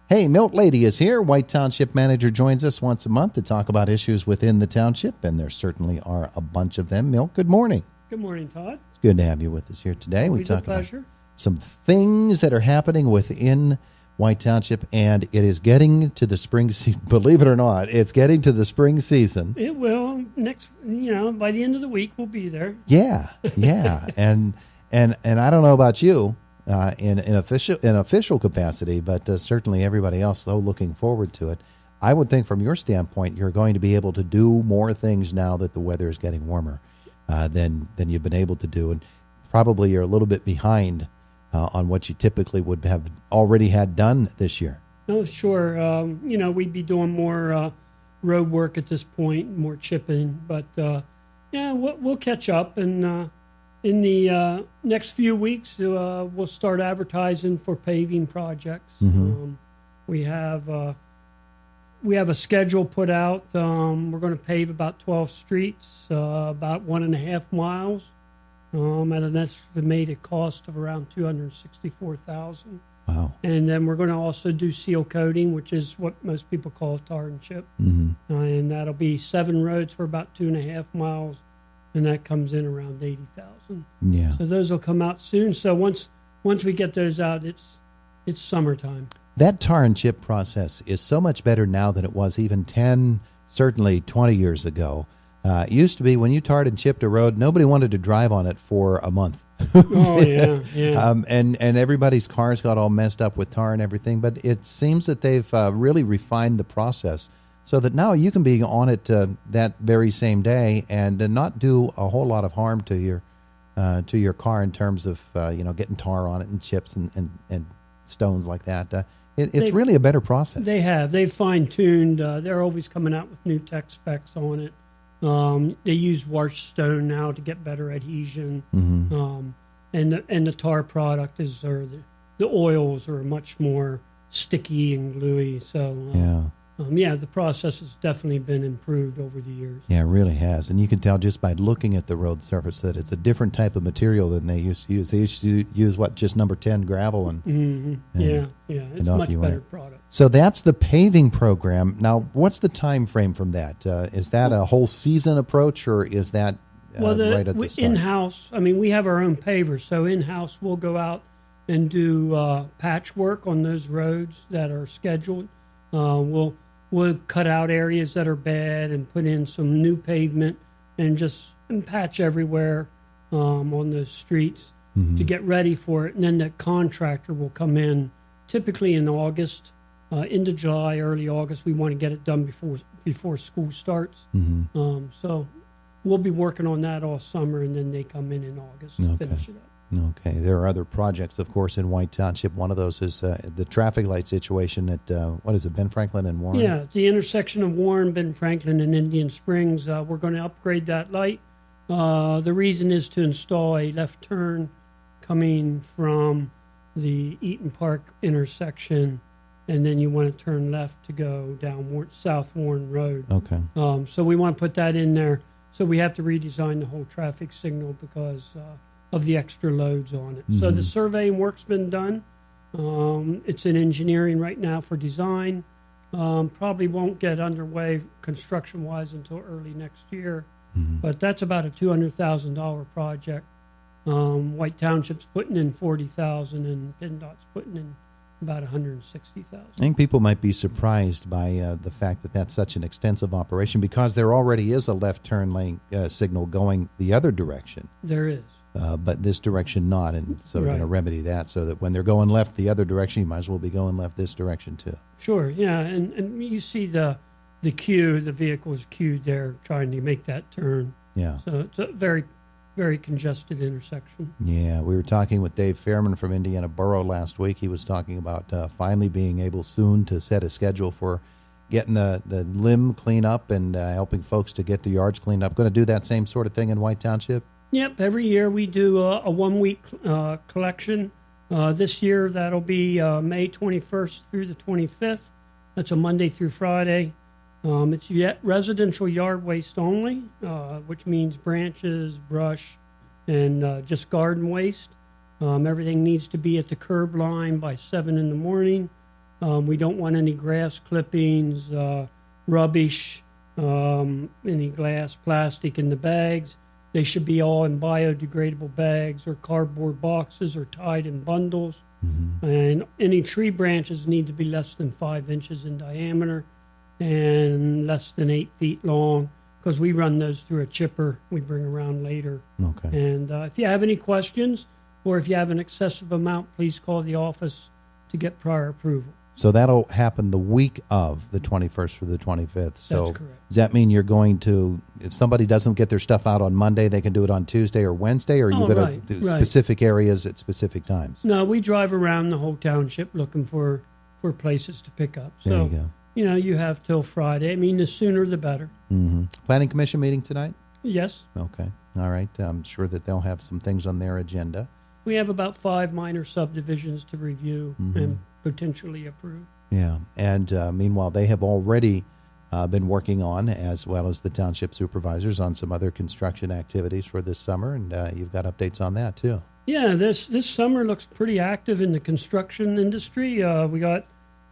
Hey, Milt Lady is here. White Township Manager joins us once a month to talk about issues within the township, and there certainly are a bunch of them. Milt, good morning. Good morning, Todd. It's good to have you with us here today. Always a pleasure. Some things that are happening within White Township, and it is getting to the spring season. Believe it or not, it's getting to the spring season. It will by the end of the week we'll be there. Yeah, and I don't know about you in official capacity, but certainly everybody else, though, looking forward to it. I would think from your standpoint, you're going to be able to do more things now that the weather is getting warmer than you've been able to do, and probably you're a little bit behind on what you typically would have already had done this year. No, sure. We'd be doing more road work at this point, more chipping, but we'll catch up. And in the next few weeks, we'll start advertising for paving projects. Mm-hmm. We have a schedule put out. We're going to pave about 12 streets, about 1.5 miles. At an estimated cost of around $264,000. Wow! And then we're going to also do seal coating, which is what most people call tar and chip. Mm-hmm. And that'll be 7 roads for about 2.5 miles, and that comes in around $80,000. Yeah. So those will come out soon. So once we get those out, it's summertime. That tar and chip process is so much better now than it was even 10, certainly 20 years ago. It used to be when you tarred and chipped a road, nobody wanted to drive on it for a month. Oh, yeah. And everybody's cars got all messed up with tar and everything. But it seems that they've really refined the process so that now you can be on it that very same day and not do a whole lot of harm to your car in terms of getting tar on it and chips and stones like that. It's really a better process. They've fine-tuned. They're always coming out with new tech specs on it. They use washed stone now to get better adhesion, Mm-hmm. and the tar product the oils are much more sticky and gluey. So the process has definitely been improved over the years. Yeah, it really has, and you can tell just by looking at the road surface that it's a different type of material than they used to use. They used to use just number 10 gravel and it's a much better product. So that's the paving program. Now, what's the time frame from that? Is that a whole season approach, or is that right at the start? In-house, we have our own pavers, so in-house we'll go out and do patchwork on those roads that are scheduled. We'll cut out areas that are bad and put in some new pavement and patch everywhere on those streets to get ready for it. And then the contractor will come in typically in August, into July, early August. We want to get it done before school starts. Mm-hmm. So we'll be working on that all summer, and then they come in August to finish it up. Okay. There are other projects, of course, in White Township. One of those is the traffic light situation at, Ben Franklin and Warren? Yeah, the intersection of Warren, Ben Franklin, and Indian Springs. We're going to upgrade that light. The reason is to install a left turn coming from the Eaton Park intersection, and then you want to turn left to go down South Warren Road. Okay. So we want to put that in there. So we have to redesign the whole traffic signal because of the extra loads on it. Mm-hmm. So the surveying work's been done. It's in engineering right now for design. Probably won't get underway construction-wise until early next year. Mm-hmm. But that's about a $200,000 project. White Township's putting in $40,000 and PennDOT's putting in about $160,000. I think people might be surprised by the fact that that's such an extensive operation because there already is a left turn lane signal going the other direction. There is. But this direction not, and so we're going to remedy that so that when they're going left the other direction, you might as well be going left this direction too. Sure, yeah, and you see the queue, the vehicle is queued there trying to make that turn. Yeah. So it's a very, very congested intersection. Yeah, we were talking with Dave Fairman from Indiana Borough last week. He was talking about finally being able soon to set a schedule for getting the limb clean up and helping folks to get the yards cleaned up. Going to do that same sort of thing in White Township? Yep, every year we do a 1-week collection. This year that'll be May 21st through the 25th. That's a Monday through Friday. It's yet residential yard waste only, which means branches, brush, and just garden waste. Everything needs to be at the curb line by 7 in the morning. We don't want any grass clippings, rubbish, any glass, plastic in the bags. They should be all in biodegradable bags or cardboard boxes or tied in bundles. And any tree branches need to be less than 5 inches in diameter and less than 8 feet long, because we run those through a chipper we bring around later. Okay. And if you have any questions or if you have an excessive amount, please call the office to get prior approval. So that'll happen the week of the 21st through the 25th. So That's correct. Does that mean you're going to, if somebody doesn't get their stuff out on Monday, they can do it on Tuesday or Wednesday, or are you going to do specific areas at specific times? No, we drive around the whole township looking for places to pick up. So, there you go. You have till Friday. I mean, the sooner the better. Planning Commission meeting tonight? Yes. Okay. All right. I'm sure that they'll have some things on their agenda. We have about 5 minor subdivisions to review and potentially approve. Yeah. And meanwhile, they have already been working on, as well as the township supervisors, on some other construction activities for this summer. And you've got updates on that, too. Yeah, this summer looks pretty active in the construction industry. We got,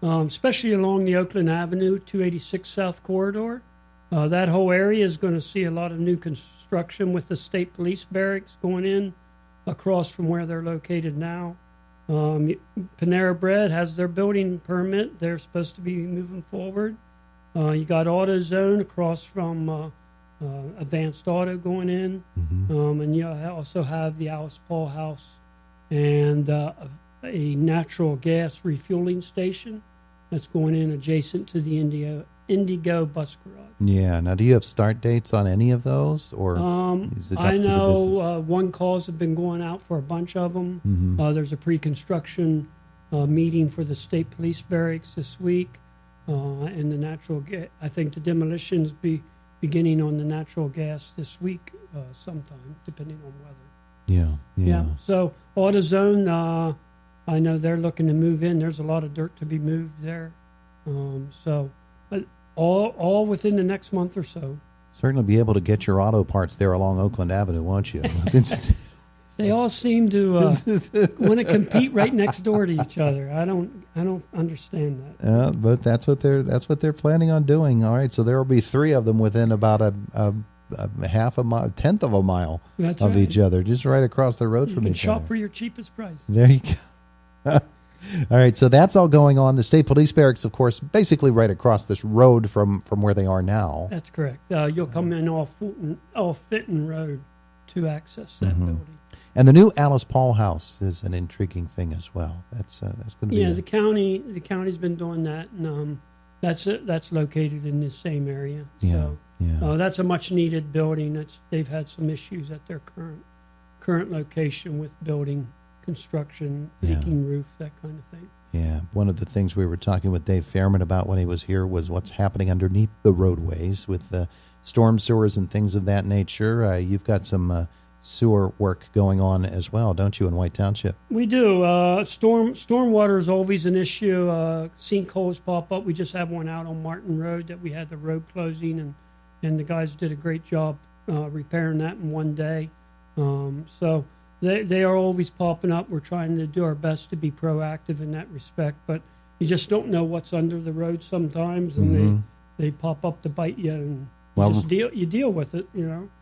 especially along the Oakland Avenue, 286 South Corridor. That whole area is going to see a lot of new construction with the state police barracks going in across from where they're located now. Panera Bread has their building permit. They're supposed to be moving forward. You got AutoZone across from Advanced Auto going in. And you also have the Alice Paul House and a natural gas refueling station that's going in adjacent to the Indigo bus garage. Yeah. Now, do you have start dates on any of those, or is it up I to the know business? one calls have been going out for a bunch of them. There's a pre-construction meeting for the state police barracks this week, and the natural gas. I think the demolitions be beginning on the natural gas this week sometime, depending on weather. Yeah. So AutoZone, I know they're looking to move in. There's a lot of dirt to be moved there. But all within the next month or so. Certainly be able to get your auto parts there along Oakland Avenue, won't you? They all seem to want to compete right next door to each other. I don't understand that. But that's what they're planning on doing. All right, so there will be 3 of them within about a half a mile, tenth of a mile That's of right. each other, just right across the road You from can each shop other. for your cheapest price. There you go. All right, so that's all going on. The state police barracks, of course, basically right across this road from where they are now. That's correct. You'll come in off Fitton Road to access that building. And the new Alice Paul House is an intriguing thing as well. That's going to be The county's been doing that, and that's located in the same area. So that's a much needed building. They've had some issues at their current location with building construction, leaking roof, that kind of thing. Yeah, one of the things we were talking with Dave Fairman about when he was here was what's happening underneath the roadways with the storm sewers and things of that nature. You've got some sewer work going on as well, don't you, in White Township? We do. Stormwater is always an issue. Sinkholes pop up. We just had one out on Martin Road that we had the road closing, and the guys did a great job repairing that in one day. So they are always popping up. We're trying to do our best to be proactive in that respect, but you just don't know what's under the road sometimes, and they pop up to bite you, and you deal with it,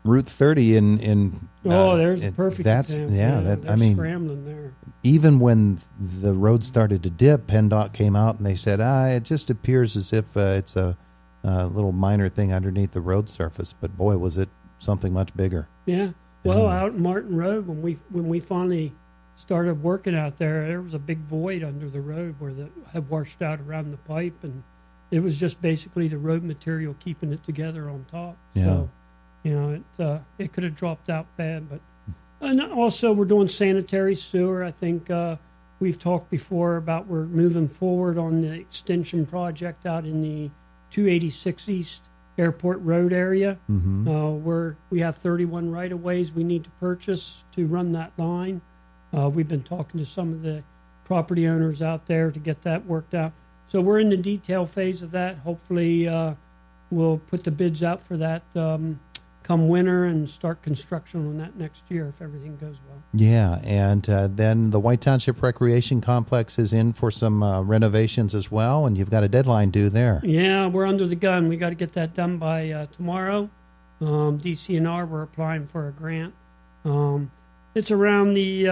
Route 30 in there's a perfect example. They're scrambling there. Even when the road started to dip, PennDOT came out and they said, it just appears as if it's a little minor thing underneath the road surface, but boy, was it something much bigger. Yeah. Well, out in Martin Road, when we finally started working out there was a big void under the road where it had washed out around the pipe, and it was just basically the road material keeping it together on top. Yeah. So, it could have dropped out bad. But and also we're doing sanitary sewer. I think we've talked before about we're moving forward on the extension project out in the 286 East Airport Road area, where we have 31 right-of-ways we need to purchase to run that line. We've been talking to some of the property owners out there to get that worked out. So we're in the detail phase of that. Hopefully we'll put the bids out for that come winter and start construction on that next year if everything goes well. Yeah, and then the White Township Recreation Complex is in for some renovations as well, and you've got a deadline due there. Yeah, we're under the gun. We got to get that done by tomorrow. DCNR, we're applying for a grant. It's around the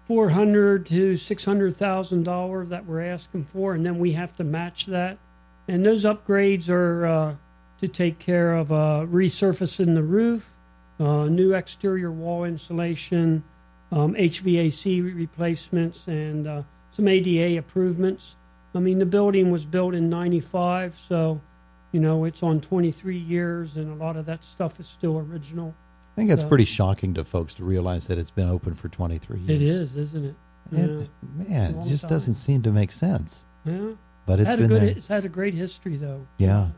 $400,000 to $600,000 that we're asking for, and then we have to match that. And those upgrades are to take care of resurfacing the roof, new exterior wall insulation, HVAC replacements, and some ADA improvements. I mean, the building was built in 95, so, it's on 23 years, and a lot of that stuff is still original. I think it's pretty shocking to folks to realize that it's been open for 23 years. It is, isn't it? Man, it just doesn't seem to make sense. Yeah. But it's had a great history, though. Yeah.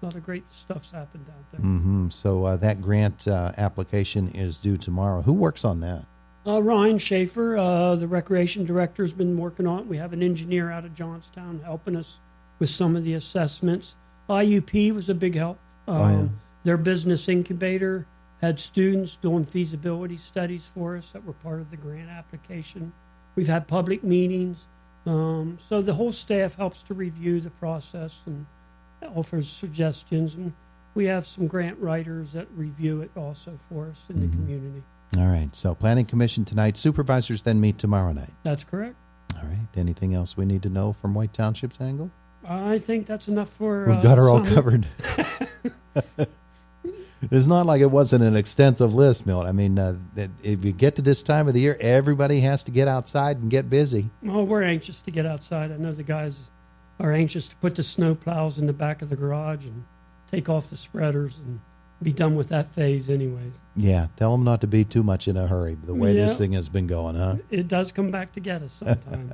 A lot of great stuff's happened out there. Mm-hmm. So that grant application is due tomorrow. Who works on that? Ryan Schaefer, the recreation director, has been working on it. We have an engineer out of Johnstown helping us with some of the assessments. IUP was a big help. Their business incubator had students doing feasibility studies for us that were part of the grant application. We've had public meetings. So the whole staff helps to review the process and offers suggestions. And we have some grant writers that review it also for us in the community. All right. So Planning Commission tonight. Supervisors then meet tomorrow night. That's correct. All right. Anything else we need to know from White Township's angle? I think that's enough for We've got her all covered. It's not like it wasn't an extensive list, Milt. I mean, if you get to this time of the year, everybody has to get outside and get busy. Well, we're anxious to get outside. I know the guys are anxious to put the snow plows in the back of the garage and take off the spreaders and be done with that phase anyways. Yeah, tell them not to be too much in a hurry, the way this thing has been going, huh? It does come back to get us sometimes.